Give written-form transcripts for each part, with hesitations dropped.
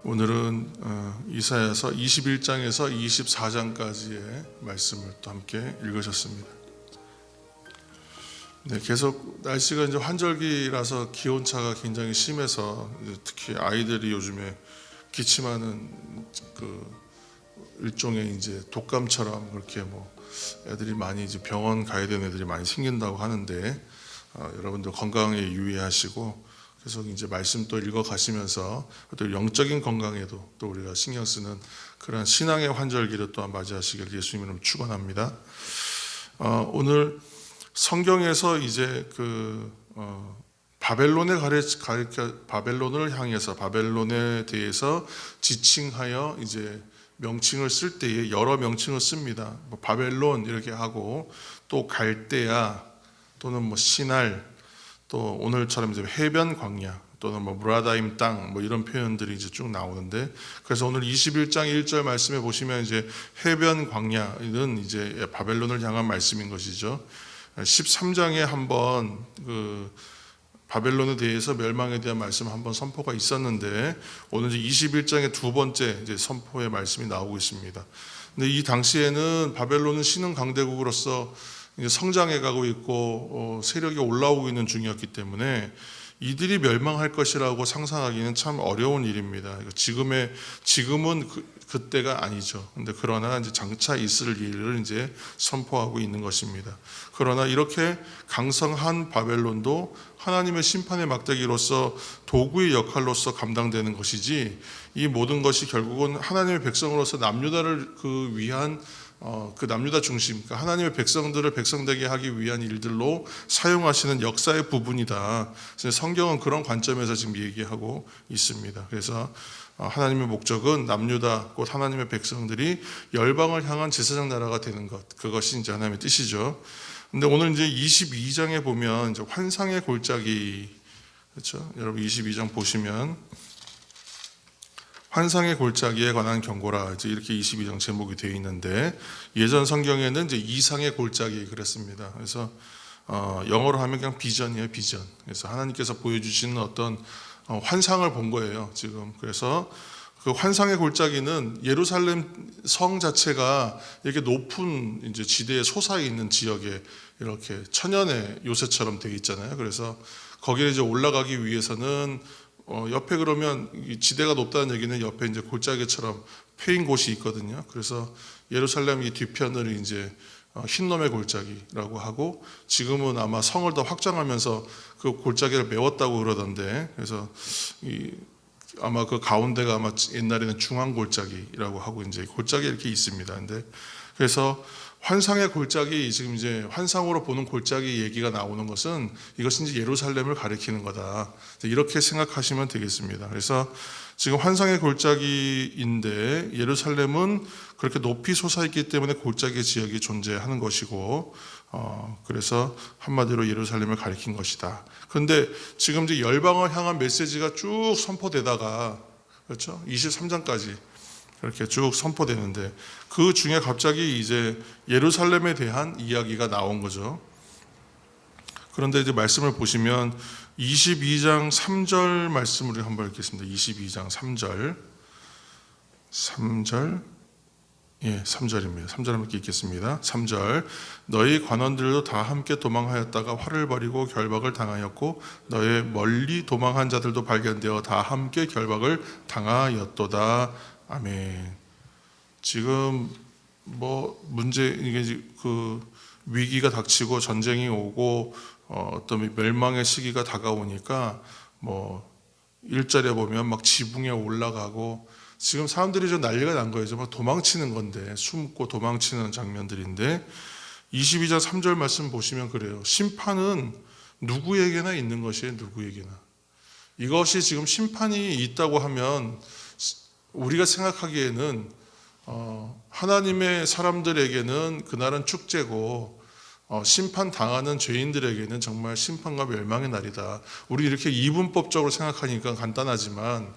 오늘은 이사야서 21장에서 24장까지의 말씀을 또 함께 읽으셨습니다. 네, 계속 날씨가 이제 환절기라서 기온차가 굉장히 심해서 특히 아이들이 요즘에 기침하는 일종의 이제 독감처럼 그렇게 애들이 많이 이제 병원 가야 되는 애들이 많이 생긴다고 하는데 여러분들 건강에 유의하시고 계속 이제 말씀 또 읽어 가시면서 또 영적인 건강에도 또 우리가 신경 쓰는 그런 신앙의 환절기를 또한 맞이하시길 예수님 이름으로 축원합니다. 오늘 성경에서 이제 바벨론을 향해서 바벨론에 대해서 지칭하여 이제 명칭을 쓸 때에 여러 명칭을 씁니다. 바벨론 이렇게 하고 또 갈대아 또는 시날 또 오늘처럼 이제 해변 광야 또는 무라다임 땅 이런 표현들이 이제 쭉 나오는데, 그래서 오늘 21장 1절 말씀에 보시면 이제 해변 광야는 이제 바벨론을 향한 말씀인 것이죠. 13장에 한번 바벨론에 대해서 멸망에 대한 말씀 한번 선포가 있었는데 오늘 이제 21장의 두 번째 이제 선포의 말씀이 나오고 있습니다. 근데 이 당시에는 바벨론은 신흥 강대국으로서 성장해 가고 있고 세력이 올라오고 있는 중이었기 때문에 이들이 멸망할 것이라고 상상하기는 참 어려운 일입니다. 지금은 그때가 아니죠. 근데 그러나 이제 장차 있을 일을 이제 선포하고 있는 것입니다. 그러나 이렇게 강성한 바벨론도 하나님의 심판의 막대기로서 도구의 역할로서 감당되는 것이지, 이 모든 것이 결국은 하나님의 백성으로서 남유다를 위한 남유다 중심, 하나님의 백성들을 백성되게 하기 위한 일들로 사용하시는 역사의 부분이다. 성경은 그런 관점에서 지금 얘기하고 있습니다. 그래서 하나님의 목적은 남유다 곧 하나님의 백성들이 열방을 향한 제사장 나라가 되는 것, 그것이 이제 하나님의 뜻이죠. 근데 오늘 이제 22장에 보면 이제 환상의 골짜기, 그렇죠? 여러분 22장 보시면 환상의 골짜기에 관한 경고라 이렇게 22장 제목이 되어 있는데, 예전 성경에는 이제 이상의 골짜기 그랬습니다. 그래서 영어로 하면 그냥 비전이에요, 비전. 그래서 하나님께서 보여주시는 어떤 환상을 본 거예요, 지금. 그래서 그 환상의 골짜기는 예루살렘 성 자체가 이렇게 높은 이제 지대에 솟아 있는 지역에 이렇게 천연의 요새처럼 되어 있잖아요. 그래서 거기에 이제 올라가기 위해서는 옆에 그러면 지대가 높다는 얘기는 옆에 이제 골짜기처럼 패인 곳이 있거든요. 그래서 예루살렘 이 뒤편을 이제 흰놈의 골짜기라고 하고, 지금은 아마 성을 더 확장하면서 그 골짜기를 메웠다고 그러던데, 그래서 아마 그 가운데가 아마 옛날에는 중앙 골짜기라고 하고 이제 골짜기 이렇게 있습니다. 근데 그래서 환상의 골짜기, 지금 이제 환상으로 보는 골짜기 얘기가 나오는 것은 이것은 이제 예루살렘을 가리키는 거다, 이렇게 생각하시면 되겠습니다. 그래서 지금 환상의 골짜기인데 예루살렘은 그렇게 높이 솟아있기 때문에 골짜기 지역이 존재하는 것이고, 그래서 한마디로 예루살렘을 가리킨 것이다. 그런데 지금 이제 열방을 향한 메시지가 쭉 선포되다가, 그렇죠? 23장까지 이렇게 쭉 선포되는데 그 중에 갑자기 이제 예루살렘에 대한 이야기가 나온 거죠. 그런데 이제 말씀을 보시면 22장 3절 말씀을 한번 읽겠습니다. 22장 3절. 예, 3절입니다. 3절 함께 읽겠습니다. 3절. 너희 관원들도 다 함께 도망하였다가 화를 벌이고 결박을 당하였고 너의 멀리 도망한 자들도 발견되어 다 함께 결박을 당하였도다. 아멘. 지금 이게 위기가 닥치고 전쟁이 오고 어떤 멸망의 시기가 다가오니까 1절에 보면 막 지붕에 올라가고 지금 사람들이 좀 난리가 난 거예요. 막 도망치는 건데, 숨고 도망치는 장면들인데 22장 3절 말씀 보시면 그래요. 심판은 누구에게나 있는 것이에요. 누구에게나. 이것이 지금 심판이 있다고 하면 우리가 생각하기에는 하나님의 사람들에게는 그날은 축제고 심판당하는 죄인들에게는 정말 심판과 멸망의 날이다. 우리 이렇게 이분법적으로 생각하니까 간단하지만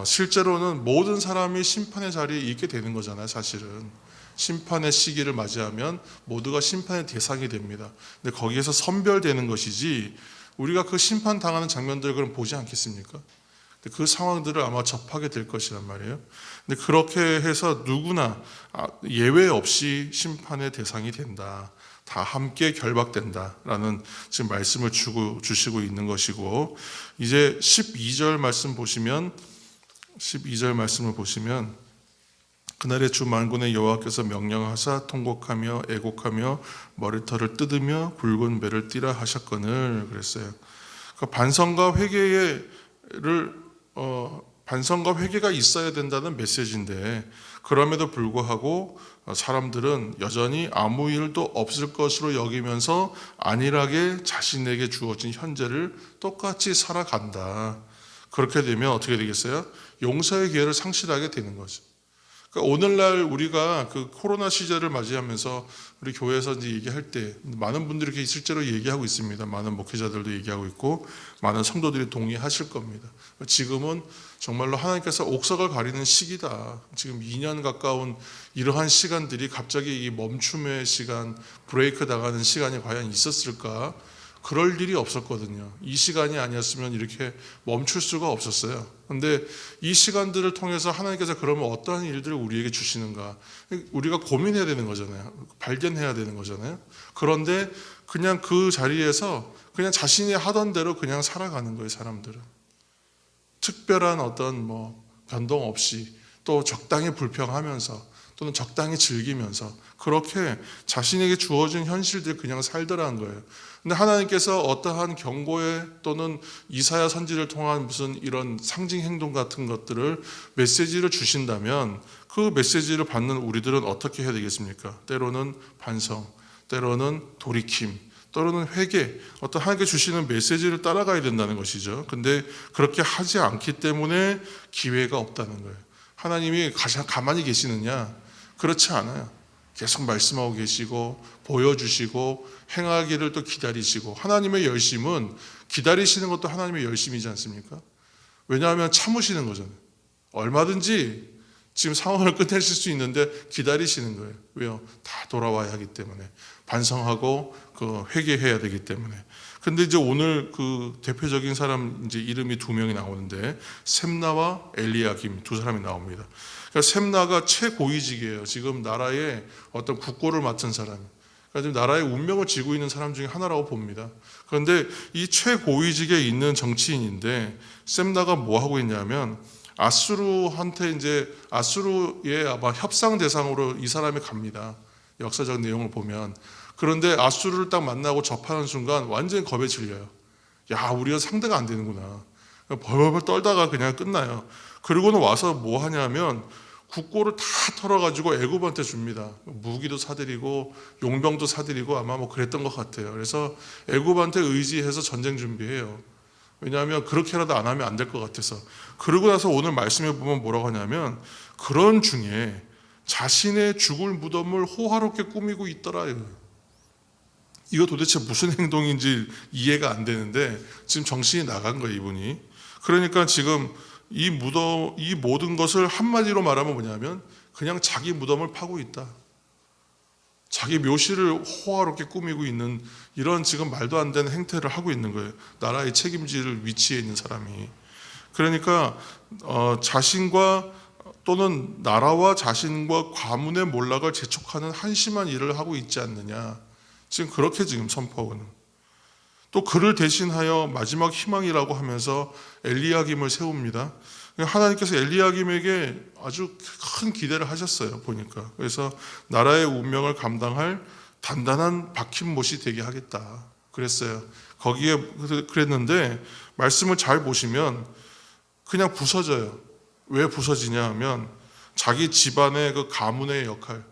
실제로는 모든 사람이 심판의 자리에 있게 되는 거잖아요. 사실은 심판의 시기를 맞이하면 모두가 심판의 대상이 됩니다. 근데 거기에서 선별되는 것이지, 우리가 그 심판당하는 장면들을 그럼 보지 않겠습니까? 그 상황들을 아마 접하게 될 것이란 말이에요. 근데 그렇게 해서 누구나 예외 없이 심판의 대상이 된다. 다 함께 결박된다라는 지금 말씀을 주시고 있는 것이고, 이제 12절 말씀 보시면 12절 말씀을 보시면 그날의 주 만군의 여호와께서 명령하사 통곡하며 애곡하며 머리털을 뜯으며 굵은 배를 띠라 하셨거늘 그랬어요. 그러니까 반성과 회개가 있어야 된다는 메시지인데, 그럼에도 불구하고 사람들은 여전히 아무 일도 없을 것으로 여기면서 안일하게 자신에게 주어진 현재를 똑같이 살아간다. 그렇게 되면 어떻게 되겠어요? 용서의 기회를 상실하게 되는 거죠. 그러니까 오늘날 우리가 그 코로나 시절을 맞이하면서 우리 교회에서 이제 얘기할 때 많은 분들이 실제로 얘기하고 있습니다. 많은 목회자들도 얘기하고 있고 많은 성도들이 동의하실 겁니다. 지금은 정말로 하나님께서 옥석을 가리는 시기다. 지금 2년 가까운 이러한 시간들이 갑자기 이 멈춤의 시간, 브레이크 당하는 시간이 과연 있었을까? 그럴 일이 없었거든요. 이 시간이 아니었으면 이렇게 멈출 수가 없었어요. 그런데 이 시간들을 통해서 하나님께서 그러면 어떠한 일들을 우리에게 주시는가? 우리가 고민해야 되는 거잖아요. 발견해야 되는 거잖아요. 그런데 그냥 그 자리에서 그냥 자신이 하던 대로 그냥 살아가는 거예요, 사람들은. 특별한 어떤 변동 없이 또 적당히 불평하면서 또는 적당히 즐기면서 그렇게 자신에게 주어진 현실들 그냥 살더라는 거예요. 근데 하나님께서 어떠한 경고에 또는 이사야 선지를 통한 무슨 이런 상징 행동 같은 것들을 메시지를 주신다면 그 메시지를 받는 우리들은 어떻게 해야 되겠습니까? 때로는 반성, 때로는 돌이킴, 때로는 회개, 어떤 하나님께 주시는 메시지를 따라가야 된다는 것이죠. 근데 그렇게 하지 않기 때문에 기회가 없다는 거예요. 하나님이 가만히 계시느냐? 그렇지 않아요. 계속 말씀하고 계시고 보여주시고 행하기를 또 기다리시고, 하나님의 열심은 기다리시는 것도 하나님의 열심이지 않습니까? 왜냐하면 참으시는 거잖아요. 얼마든지 지금 상황을 끝내실 수 있는데 기다리시는 거예요. 왜요? 다 돌아와야 하기 때문에, 반성하고 회개해야 되기 때문에. 근데 이제 오늘 그 대표적인 사람 이제 이름이 두 명이 나오는데 셈나와 엘리야김 두 사람이 나옵니다. 그러니까 셈나가 최고위직이에요. 지금 나라의 어떤 국고를 맡은 사람. 그러니까 지금 나라의 운명을 쥐고 있는 사람 중에 하나라고 봅니다. 그런데 이 최고위직에 있는 정치인인데 셈나가 뭐 하고 있냐면 아수르한테 이제 아수르의 아마 협상 대상으로 이 사람이 갑니다. 역사적 내용을 보면. 그런데 아수르를 딱 만나고 접하는 순간 완전히 겁에 질려요. 야, 우리가 상대가 안 되는구나. 벌벌 떨다가 그냥 끝나요. 그리고는 와서 뭐 하냐면 국고를 다 털어가지고 애굽한테 줍니다. 무기도 사드리고 용병도 사드리고 아마 그랬던 것 같아요. 그래서 애굽한테 의지해서 전쟁 준비해요. 왜냐하면 그렇게라도 안 하면 안 될 것 같아서. 그러고 나서 오늘 말씀해 보면 뭐라고 하냐면 그런 중에 자신의 죽을 무덤을 호화롭게 꾸미고 있더라. 이거 도대체 무슨 행동인지 이해가 안 되는데 지금 정신이 나간 거예요, 이분이. 그러니까 지금 이 모든 것을 한마디로 말하면 뭐냐면 그냥 자기 무덤을 파고 있다. 자기 묘실을 호화롭게 꾸미고 있는 이런 지금 말도 안 되는 행태를 하고 있는 거예요. 나라의 책임질 위치에 있는 사람이. 그러니까 자신과 또는 나라와 자신과 가문의 몰락을 재촉하는 한심한 일을 하고 있지 않느냐. 지금 그렇게 지금 선포하고는. 또 그를 대신하여 마지막 희망이라고 하면서 엘리야김을 세웁니다. 하나님께서 엘리야김에게 아주 큰 기대를 하셨어요, 보니까. 그래서 나라의 운명을 감당할 단단한 박힌못이 되게 하겠다 그랬어요. 거기에 그랬는데 말씀을 잘 보시면 그냥 부서져요. 왜 부서지냐 하면 자기 집안의 그 가문의 역할,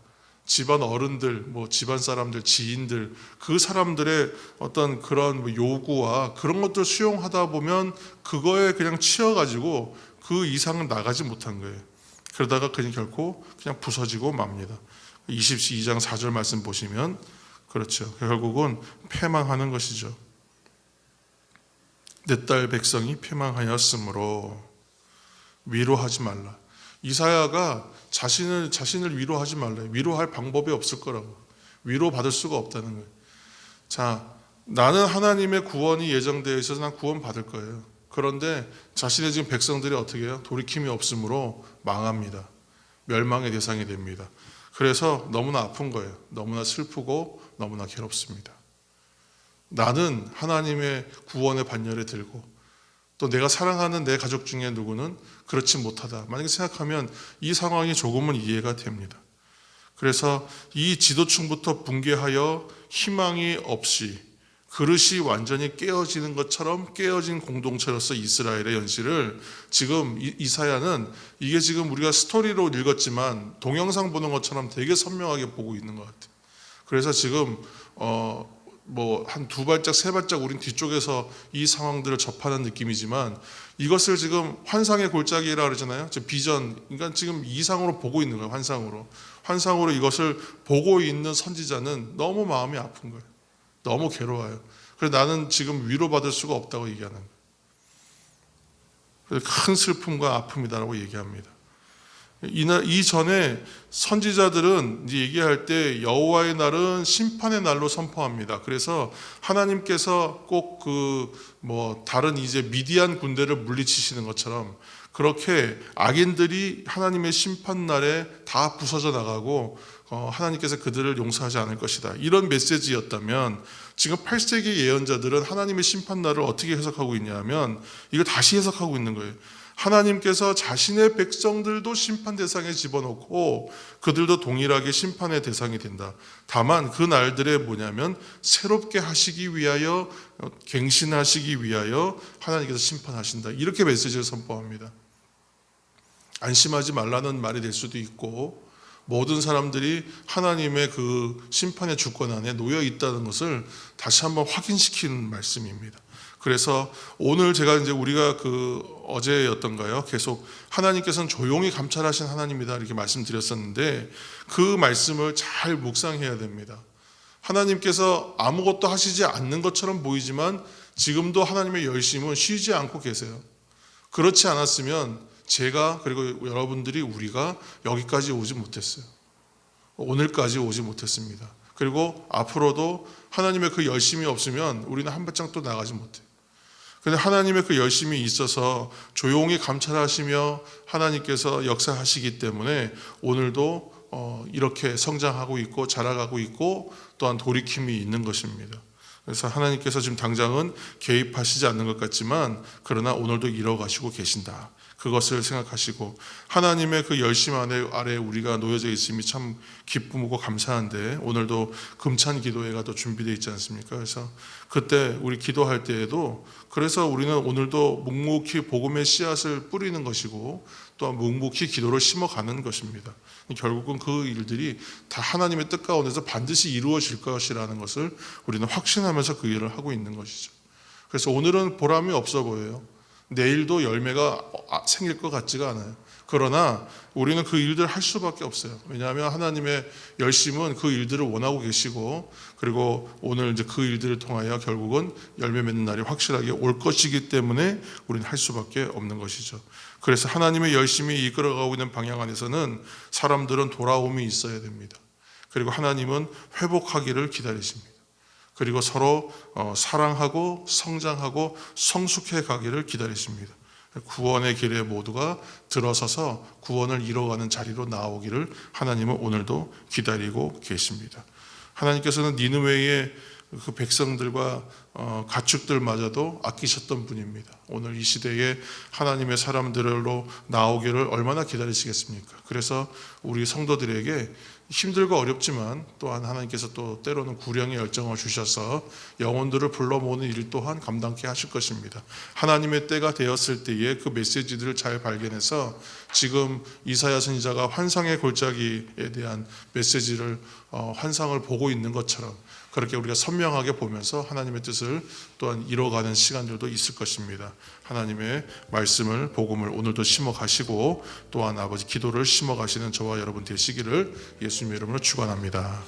집안 어른들, 집안 사람들, 지인들, 그 사람들의 어떤 그런 요구와 그런 것들 수용하다 보면 그거에 그냥 치여가지고 그 이상은 나가지 못한 거예요. 그러다가 그냥 결코 그냥 부서지고 맙니다. 22장 4절 말씀 보시면 그렇죠. 결국은 패망하는 것이죠. 내 딸 백성이 패망하였으므로 위로하지 말라. 이사야가 자신을 위로하지 말래요. 위로할 방법이 없을 거라고. 위로받을 수가 없다는 거예요. 자, 나는 하나님의 구원이 예정되어 있어서 난 구원 받을 거예요. 그런데 자신의 지금 백성들이 어떻게 해요? 돌이킴이 없으므로 망합니다. 멸망의 대상이 됩니다. 그래서 너무나 아픈 거예요. 너무나 슬프고 너무나 괴롭습니다. 나는 하나님의 구원의 반열에 들고 또 내가 사랑하는 내 가족 중에 누구는 그렇지 못하다. 만약에 생각하면 이 상황이 조금은 이해가 됩니다. 그래서 이 지도층부터 붕괴하여 희망이 없이 그릇이 완전히 깨어지는 것처럼 깨어진 공동체로서 이스라엘의 현실을 지금 이사야는 이게 지금 우리가 스토리로 읽었지만 동영상 보는 것처럼 되게 선명하게 보고 있는 것 같아요. 그래서 지금 한 두 발짝 세 발짝 우린 뒤쪽에서 이 상황들을 접하는 느낌이지만 이것을 지금 환상의 골짜기라 그러잖아요. 비전, 그러니까 지금 이상으로 보고 있는 거예요. 환상으로 이것을 보고 있는 선지자는 너무 마음이 아픈 거예요. 너무 괴로워요. 그래서 나는 지금 위로받을 수가 없다고 얘기하는 거예요. 그래서 큰 슬픔과 아픔이다라고 얘기합니다. 이전에 선지자들은 이제 얘기할 때 여호와의 날은 심판의 날로 선포합니다. 그래서 하나님께서 꼭 다른 이제 미디안 군대를 물리치시는 것처럼 그렇게 악인들이 하나님의 심판 날에 다 부서져 나가고 하나님께서 그들을 용서하지 않을 것이다. 이런 메시지였다면 지금 8세기 예언자들은 하나님의 심판 날을 어떻게 해석하고 있냐면 이걸 다시 해석하고 있는 거예요. 하나님께서 자신의 백성들도 심판 대상에 집어넣고 그들도 동일하게 심판의 대상이 된다. 다만 그 날들에 뭐냐면 새롭게 하시기 위하여 갱신하시기 위하여 하나님께서 심판하신다. 이렇게 메시지를 선포합니다. 안심하지 말라는 말이 될 수도 있고 모든 사람들이 하나님의 그 심판의 주권 안에 놓여 있다는 것을 다시 한번 확인시키는 말씀입니다. 그래서 오늘 제가 이제 우리가 어제였던가요? 계속 하나님께서는 조용히 감찰하신 하나님이다 이렇게 말씀드렸었는데 그 말씀을 잘 묵상해야 됩니다. 하나님께서 아무것도 하시지 않는 것처럼 보이지만 지금도 하나님의 열심은 쉬지 않고 계세요. 그렇지 않았으면 제가 그리고 여러분들이 우리가 여기까지 오지 못했어요. 오늘까지 오지 못했습니다. 그리고 앞으로도 하나님의 그 열심이 없으면 우리는 한 발짝 또 나가지 못해요. 그런데 하나님의 그 열심이 있어서 조용히 감찰하시며 하나님께서 역사하시기 때문에 오늘도 이렇게 성장하고 있고 자라가고 있고 또한 돌이킴이 있는 것입니다. 그래서 하나님께서 지금 당장은 개입하시지 않는 것 같지만 그러나 오늘도 이뤄가시고 계신다. 그것을 생각하시고 하나님의 그 열심 아래 우리가 놓여져 있음이 참 기쁘고 감사한데 오늘도 금찬 기도회가 또 준비되어 있지 않습니까? 그래서 그때 우리 기도할 때에도 그래서 우리는 오늘도 묵묵히 복음의 씨앗을 뿌리는 것이고 또한 묵묵히 기도를 심어가는 것입니다. 결국은 그 일들이 다 하나님의 뜻 가운데서 반드시 이루어질 것이라는 것을 우리는 확신하면서 그 일을 하고 있는 것이죠. 그래서 오늘은 보람이 없어 보여요. 내일도 열매가 생길 것 같지가 않아요. 그러나 우리는 그 일들을 할 수밖에 없어요. 왜냐하면 하나님의 열심은 그 일들을 원하고 계시고 그리고 오늘 이제 그 일들을 통하여 결국은 열매 맺는 날이 확실하게 올 것이기 때문에 우리는 할 수밖에 없는 것이죠. 그래서 하나님의 열심이 이끌어가고 있는 방향 안에서는 사람들은 돌아옴이 있어야 됩니다. 그리고 하나님은 회복하기를 기다리십니다. 그리고 서로 사랑하고 성장하고 성숙해 가기를 기다리십니다. 구원의 길에 모두가 들어서서 구원을 이뤄가는 자리로 나오기를 하나님은 오늘도 기다리고 계십니다. 하나님께서는 니느웨의 그 백성들과 가축들마저도 아끼셨던 분입니다. 오늘 이 시대에 하나님의 사람들로 나오기를 얼마나 기다리시겠습니까? 그래서 우리 성도들에게 힘들고 어렵지만 또한 하나님께서 또 때로는 구령의 열정을 주셔서 영혼들을 불러 모으는 일 또한 감당케 하실 것입니다. 하나님의 때가 되었을 때에 그 메시지들을 잘 발견해서 지금 이사야 선지자가 환상의 골짜기에 대한 메시지를 환상을 보고 있는 것처럼 그렇게 우리가 선명하게 보면서 하나님의 뜻을 또한 이뤄가는 시간들도 있을 것입니다. 하나님의 말씀을 복음을 오늘도 심어 가시고 또한 아버지 기도를 심어 가시는 저와 여러분 되시기를 예수님의 이름으로 축원합니다.